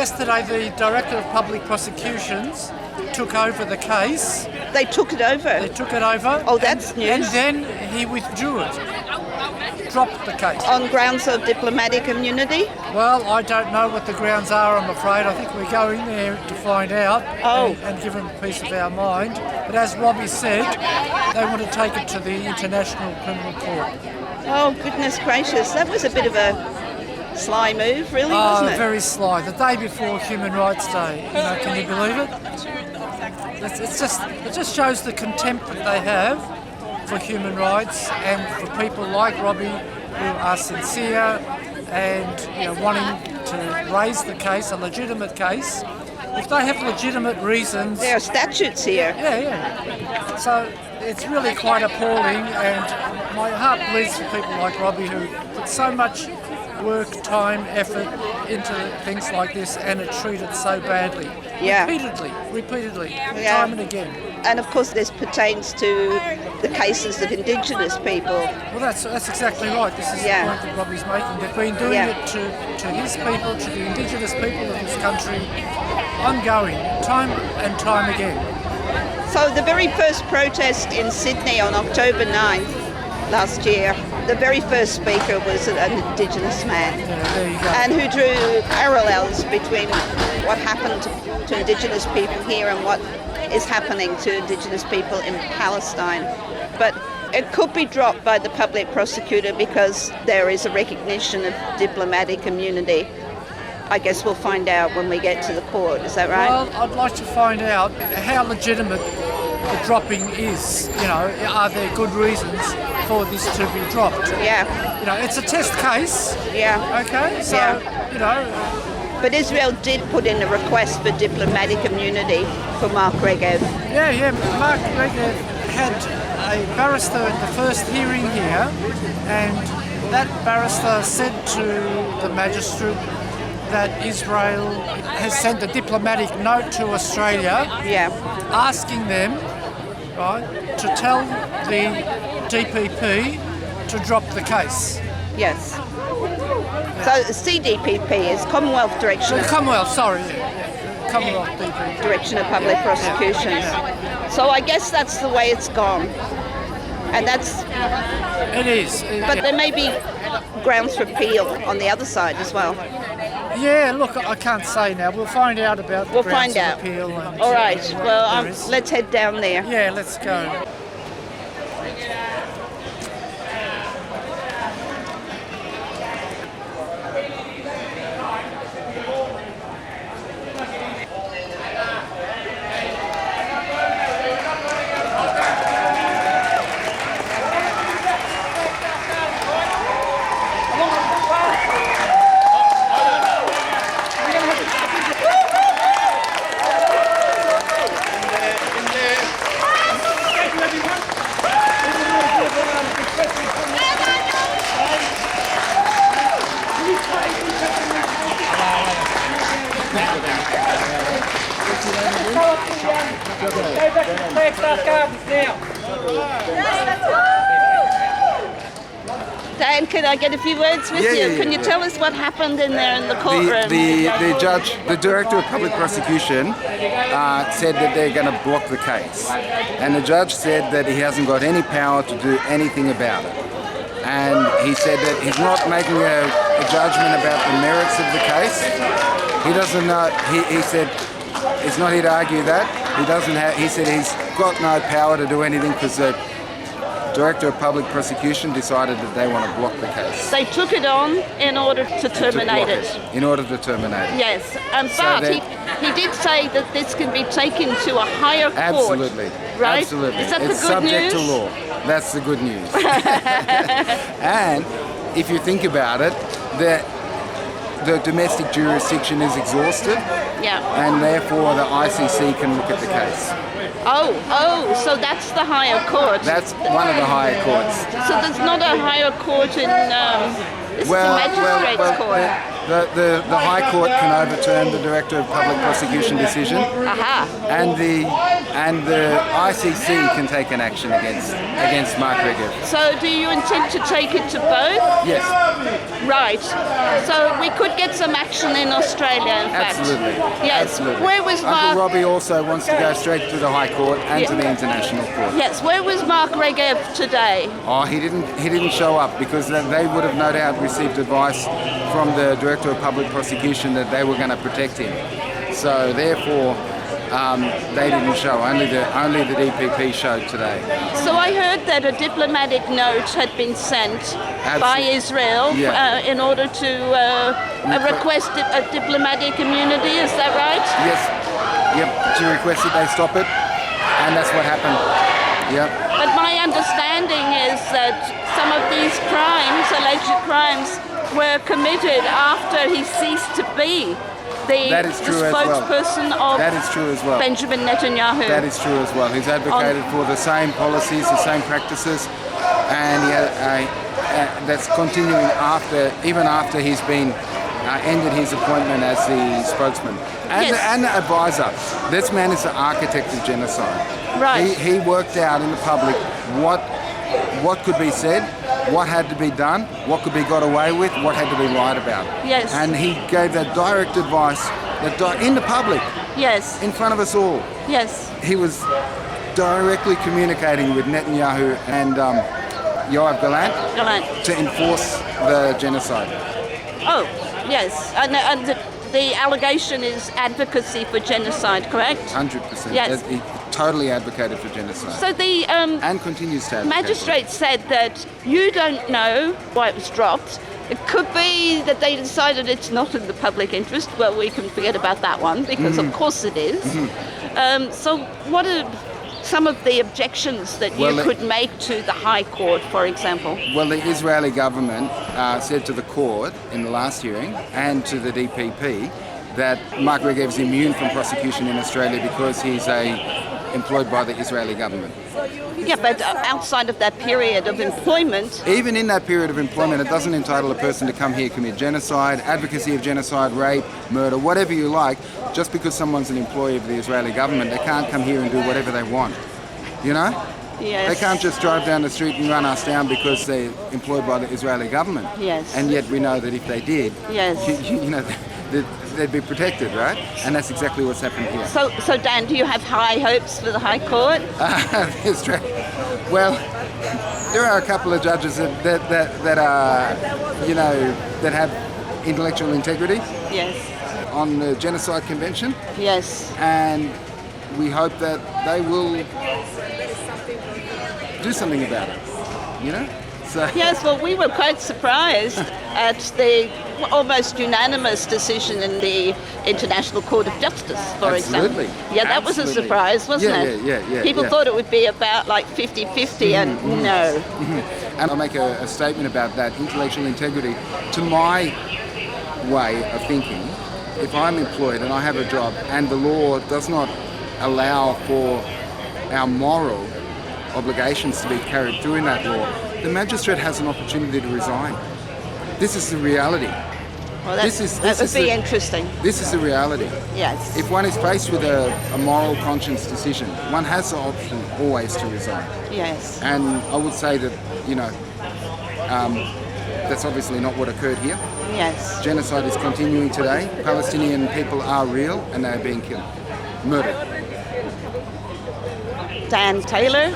yesterday the Director of Public Prosecutions took over the case. They took it over? They took it over. Oh, that's news. And then he withdrew it. Dropped the case. On grounds of diplomatic immunity? Well, I don't know what the grounds are, I'm afraid. I think we go in there to find out and give them a piece of our mind. But as Robbie said, they want to take it to the International Criminal Court. Oh, goodness gracious. That was a bit of a sly move, really, wasn't it? Very sly. The day before Human Rights Day. You know, can you believe it? It just shows the contempt that they have for human rights and for people like Robbie who are sincere and wanting to raise the case, a legitimate case. If they have legitimate reasons... There are statutes here. Yeah. So it's really quite appalling, and my heart bleeds for people like Robbie who put so much work, time, effort into things like this and are treated so badly. Yeah. Repeatedly, time and again. And of course this pertains to the cases of Indigenous people. Well, that's exactly right. This is the point that Robbie's making. They've been doing it to his people, to the Indigenous people of this country, ongoing, time and time again. So the very first protest in Sydney on October 9th last year, the very first speaker was an Indigenous man. Yeah, there you go. And who drew parallels between what happened to Indigenous people here and what is happening to Indigenous people in Palestine. But it could be dropped by the public prosecutor because there is a recognition of diplomatic immunity. I guess we'll find out when we get to the court, is that right? Well, I'd like to find out how legitimate the dropping is. Are there good reasons for this to be dropped? Yeah. It's a test case. Yeah. Okay, so, But Israel did put in a request for diplomatic immunity for Mark Regev. Yeah. Mark Regev had a barrister at the first hearing here, and that barrister said to the magistrate that Israel has sent a diplomatic note to Australia asking them to tell the DPP to drop the case. Yes. So CDPP is Commonwealth Direction. Commonwealth DPP. Direction of Public Prosecutions. So I guess that's the way it's gone. And that's... It is. But there may be grounds for appeal on the other side as well. Yeah, look, I can't say now. We'll find out about the grounds of appeal. All right. Well, let's head down there. Yeah, let's go. Dan, can I get a few words with you? Can you tell us what happened in there in the courtroom? The judge, the Director of Public Prosecution, said that they're going to block the case. And the judge said that he hasn't got any power to do anything about it. And he said that he's not making a judgment about the merits of the case. He doesn't know, he said he's not here to argue that. He said he's got no power to do anything because the Director of Public Prosecution decided that they want to block the case. They took it on in order to terminate it. In order to terminate it. Yes, but he did say that this can be taken to a higher court. Absolutely. Right? Absolutely. Is that it's the good subject news? to law. That's the good news. And if you think about it, the domestic jurisdiction is exhausted. Yeah. And therefore the ICC can look at the case. Oh, so that's the higher court. That's one of the higher courts. So there's not a higher court in this is the Magistrates Court. The High Court can overturn the Director of Public Prosecution decision. Aha. and the ICC can take an action against Mark Regev. So do you intend to take it to both? Yes, Right. So we could get some action in Australia, in fact. absolutely. Yes. Absolutely. Where was Uncle Mark? Robbie also wants to go straight to the High Court and to the International Court. Yes. Where was Mark Regev today? Oh, he didn't show up because they would have no doubt received advice from the Director of Public Prosecution that they were going to protect him. So therefore, they didn't show. Only the DPP showed today. So I heard that a diplomatic note had been sent by Israel in order to request a diplomatic immunity. Is that right? Yes. Yep. To request that they stop it, and that's what happened. Yep. But my understanding is that some of these crimes, alleged crimes, were committed after he ceased to be the spokesperson of That is true as well. Benjamin Netanyahu. That is true as well. He's advocated for the same policies, the same practices, and that's continuing even after he's been ended his appointment as the spokesman and the advisor. This man is the architect of genocide. Right. He worked out in the public what could be said, what had to be done, what could be got away with, what had to be lied about. Yes. And he gave that direct advice in the public, Yes. in front of us all. Yes. He was directly communicating with Netanyahu and Yoav Gallant to enforce the genocide. Oh, yes. And the allegation is advocacy for genocide, correct? 100%. Yes. He totally advocated for genocide. So the And continues to advocate. magistrate said that you don't know why it was dropped. It could be that they decided it's not in the public interest. Well, we can forget about that one because of course it is. So what are some of the objections that you could make to the High Court, for example? Well, the Israeli government said to the court in the last hearing and to the DPP that Mark Regev is immune from prosecution in Australia because he's employed by the Israeli government. Yeah, but outside of that period of employment... Even in that period of employment, it doesn't entitle a person to come here, commit genocide, advocacy of genocide, rape, murder, whatever you like. Just because someone's an employee of the Israeli government, they can't come here and do whatever they want. You know? Yes. They can't just drive down the street and run us down because they're employed by the Israeli government. Yes. And yet we know that if they did, Yes. you know, they'd be protected, right? And that's exactly what's happened here. So Dan, do you have high hopes for the High Court? Well, there are a couple of judges that are, you know, that have intellectual integrity Yes. on the Genocide Convention, Yes. and we hope that they will do something about it, you know? So Yes, well, we were quite surprised at the almost unanimous decision in the International Court of Justice, for Absolutely. example. Yeah, that was a Absolutely. surprise, wasn't it? Yeah. People thought it would be about like 50-50 and no. And I'll make a statement about that intellectual integrity. To my way of thinking, if I'm employed and I have a job and the law does not allow for our moral obligations to be carried through in that law, the magistrate has an opportunity to resign. This is the reality. Well, that would be interesting. This is the reality. Yes. If one is faced with a moral conscience decision, one has the option always to resign. Yes. And I would say that, you know, that's obviously not what occurred here. Yes. Genocide is continuing today. Palestinian people are real and they are being killed, murdered. Dan Taylor,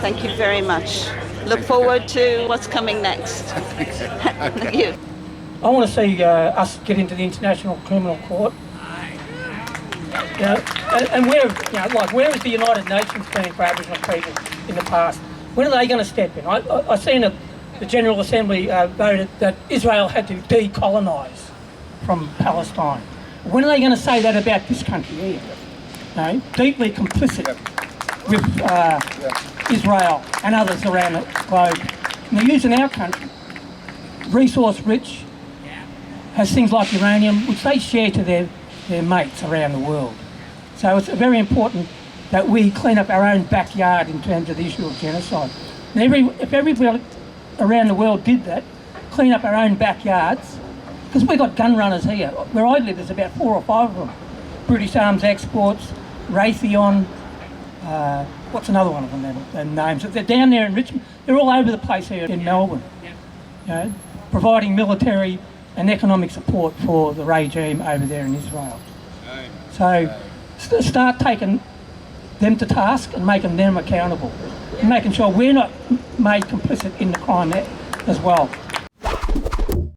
thank you very much. Look forward to what's coming next. Thank you. I want to see us get into the International Criminal Court. You know, and where, you know, like where has the United Nations been for Aboriginal people in the past? When are they going to step in? I seen the General Assembly voted that Israel had to decolonise from Palestine. When are they going to say that about this country here? You know, deeply complicit with Israel and others around the globe. And they're using our country, resource rich, has things like uranium, which they share to their mates around the world. So it's very important that we clean up our own backyard in terms of the issue of genocide. And if everybody around the world did that, clean up our own backyards, because we've got gun runners here. Where I live, there's about 4 or 5 of them. British Arms Exports, Raytheon, what's another one of them? Their names. They're down there in Richmond. They're all over the place here in Melbourne. You know, providing military and economic support for the regime over there in Israel. So start taking them to task and making them accountable, and making sure we're not made complicit in the crime as well.